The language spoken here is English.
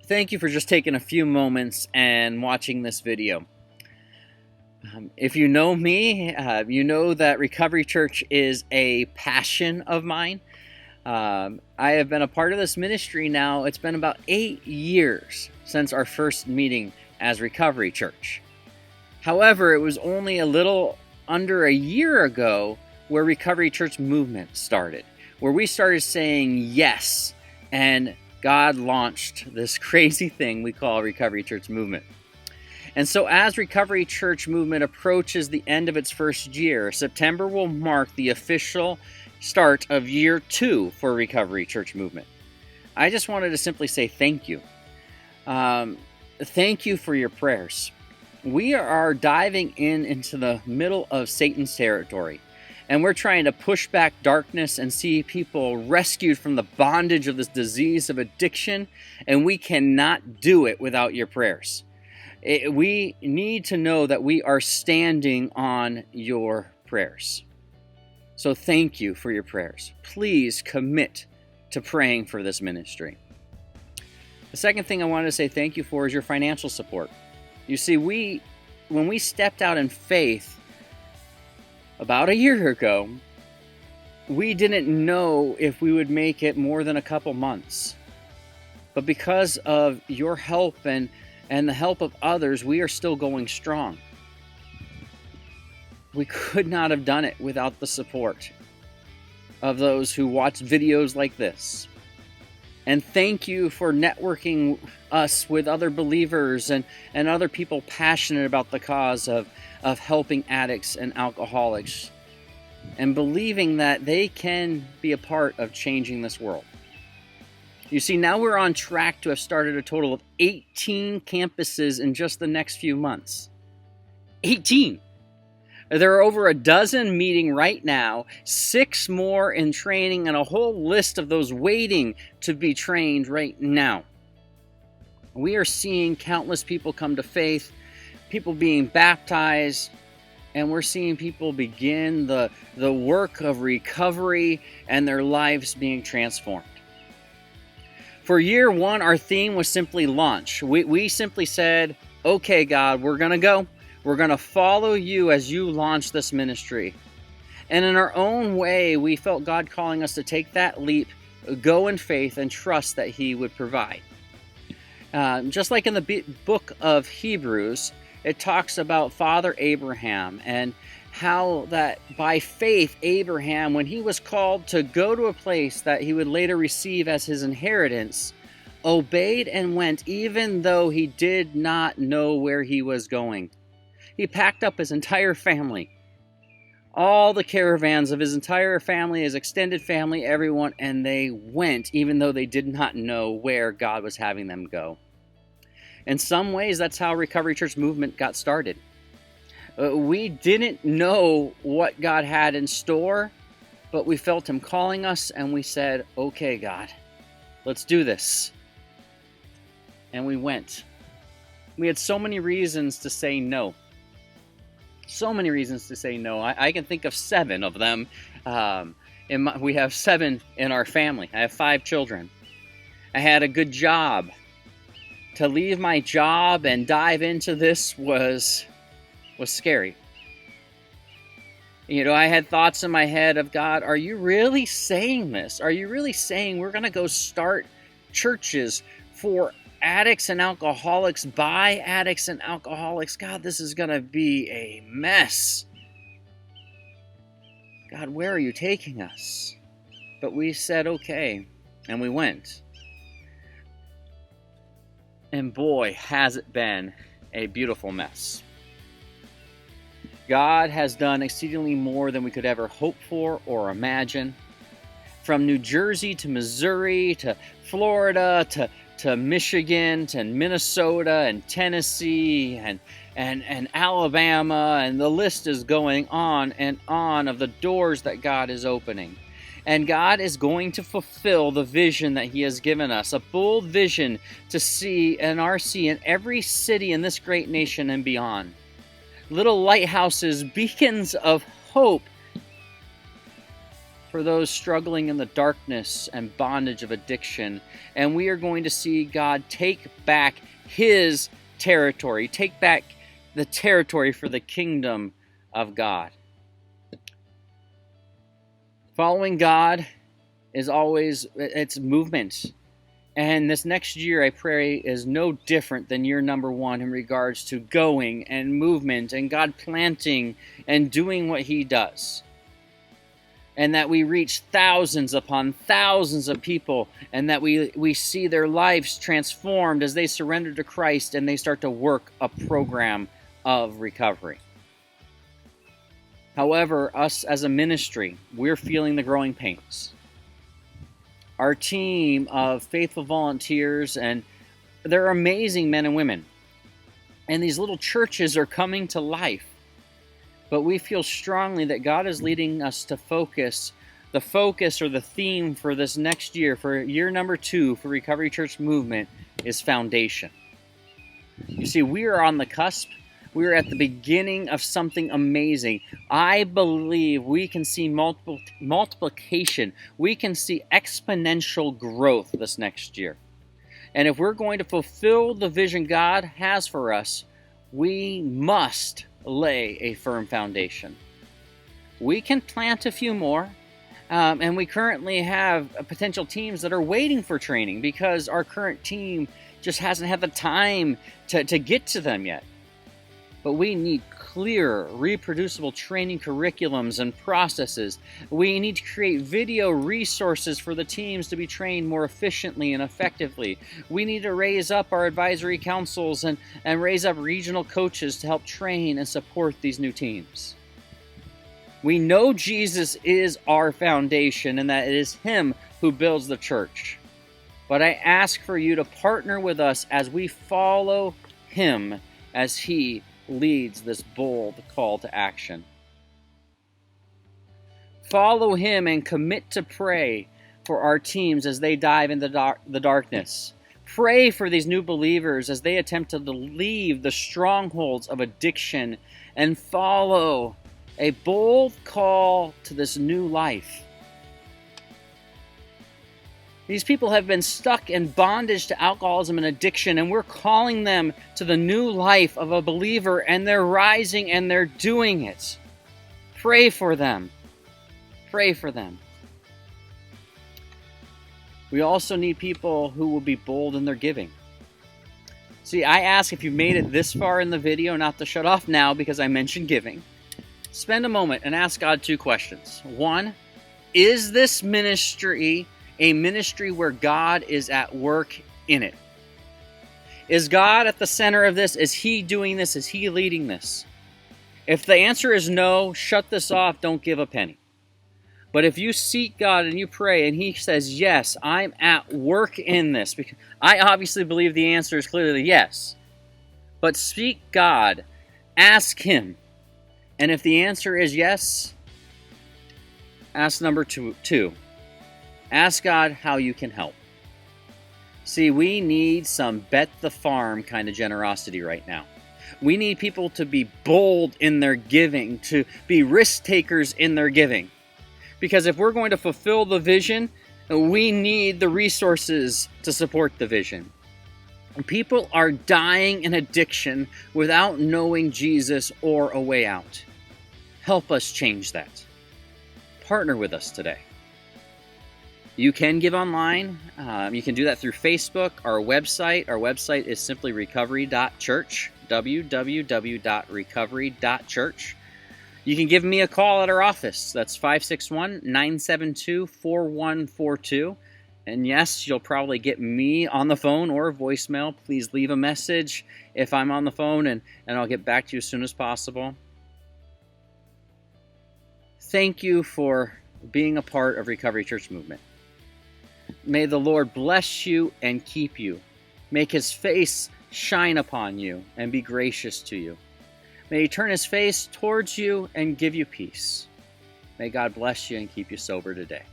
Thank you for just taking a few moments and watching this video. If you know me, you know that Recovery Church is a passion of mine. I have been a part of this ministry now. It's been about 8 years since our first meeting as Recovery Church. However, it was only a little under a year ago where Recovery Church movement started, where we started saying yes, and God launched this crazy thing we call Recovery Church movement. And so as Recovery Church movement approaches the end of its first year, September will mark the official start of year 2 for Recovery Church movement. I just wanted to simply say thank you. Thank you for your prayers. We are diving into the middle of Satan's territory, and we're trying to push back darkness and see people rescued from the bondage of this disease of addiction, and we cannot do it without your prayers. We need to know that we are standing on your prayers. So thank you for your prayers. Please commit to praying for this ministry. The second thing I wanted to say thank you for is your financial support. You see, when we stepped out in faith about a year ago, we didn't know if we would make it more than a couple months. But because of your help and the help of others, we are still going strong. We could not have done it without the support of those who watch videos like this. And thank you for networking us with other believers and other people passionate about the cause of helping addicts and alcoholics and believing that they can be a part of changing this world. You see, now we're on track to have started a total of 18 campuses in just the next few months. 18! There are over a dozen meeting right now, 6 more in training, and a whole list of those waiting to be trained right now. We are seeing countless people come to faith, people being baptized, and we're seeing people begin the work of recovery and their lives being transformed. For year 1, our theme was simply launch. We simply said, okay, God, we're going to go. We're going to follow you as you launch this ministry. And in our own way, we felt God calling us to take that leap, go in faith, and trust that He would provide. Just like in the book of Hebrews, it talks about Father Abraham and how that by faith, Abraham, when he was called to go to a place that he would later receive as his inheritance, obeyed and went even though he did not know where he was going. He packed up his entire family, all the caravans of his entire family, his extended family, everyone, and they went even though they did not know where God was having them go. In some ways, that's how Recovery Church movement got started. We didn't know what God had in store, but we felt Him calling us, and we said, okay, God, let's do this. And we went. We had so many reasons to say no. So many reasons to say no. I can think of 7 of them. We have 7 in our family. I have 5 children. I had a good job. To leave my job and dive into this was scary. You know, I had thoughts in my head of, God, are you really saying this? Are you really saying we're going to go start churches for addicts and alcoholics, by addicts and alcoholics? God, this is going to be a mess. God, where are you taking us? But we said, okay, and we went. And boy, has it been a beautiful mess. God has done exceedingly more than we could ever hope for or imagine. From New Jersey to Missouri to Florida to Michigan to Minnesota and Tennessee and Alabama, and the list is going on and on of the doors that God is opening. And God is going to fulfill the vision that He has given us, a bold vision to see an RC in every city in this great nation and beyond. Little lighthouses, beacons of hope for those struggling in the darkness and bondage of addiction. And we are going to see God take back his territory, take back the territory for the kingdom of God. Following God is always, it's movement. And this next year, I pray, is no different than year number one in regards to going and movement and God planting and doing what he does. And that we reach thousands upon thousands of people, and that we see their lives transformed as they surrender to Christ and they start to work a program of recovery. However, us as a ministry, we're feeling the growing pains. Our team of faithful volunteers, and they're amazing men and women. And these little churches are coming to life. But we feel strongly that God is leading us to focus. The focus or the theme for this next year, for year number 2 for Recovery Church Movement, is foundation. You see, we are on the cusp. We are at the beginning of something amazing. I believe we can see multiplication. We can see exponential growth this next year. And if we're going to fulfill the vision God has for us, we must lay a firm foundation. We can plant a few more, and we currently have potential teams that are waiting for training because our current team just hasn't had the time to get to them yet. But we need clear, reproducible training curriculums and processes. We need to create video resources for the teams to be trained more efficiently and effectively. We need to raise up our advisory councils and raise up regional coaches to help train and support these new teams. We know Jesus is our foundation and that it is him who builds the church. But I ask for you to partner with us as we follow him as he leads this bold call to action. Follow him and commit to pray for our teams as they dive into the darkness. Pray for these new believers as they attempt to leave the strongholds of addiction and follow a bold call to this new life. These people have been stuck in bondage to alcoholism and addiction, and we're calling them to the new life of a believer, and they're rising and they're doing it. Pray for them. Pray for them. We also need people who will be bold in their giving. See, I ask if you made it this far in the video not to shut off now because I mentioned giving. Spend a moment and ask God 2 questions. 1, is this ministry a ministry where God is at work in it? Is God at the center of this? Is he doing this? Is he leading this? If the answer is no, shut this off. Don't give a penny. But if you seek God and you pray and he says, yes, I'm at work in this, because I obviously believe the answer is clearly yes. But seek God. Ask him. And if the answer is yes, ask number 2. Ask God how you can help. See, we need some bet the farm kind of generosity right now. We need people to be bold in their giving, to be risk takers in their giving. Because if we're going to fulfill the vision, we need the resources to support the vision. People are dying in addiction without knowing Jesus or a way out. Help us change that. Partner with us today. You can give online. You can do that through Facebook, our website. Our website is simply recovery.church, www.recovery.church. You can give me a call at our office. That's 561-972-4142. And yes, you'll probably get me on the phone or a voicemail. Please leave a message if I'm on the phone, and I'll get back to you as soon as possible. Thank you for being a part of Recovery Church Movement. May the Lord bless you and keep you. Make his face shine upon you and be gracious to you. May he turn his face towards you and give you peace. May God bless you and keep you sober today.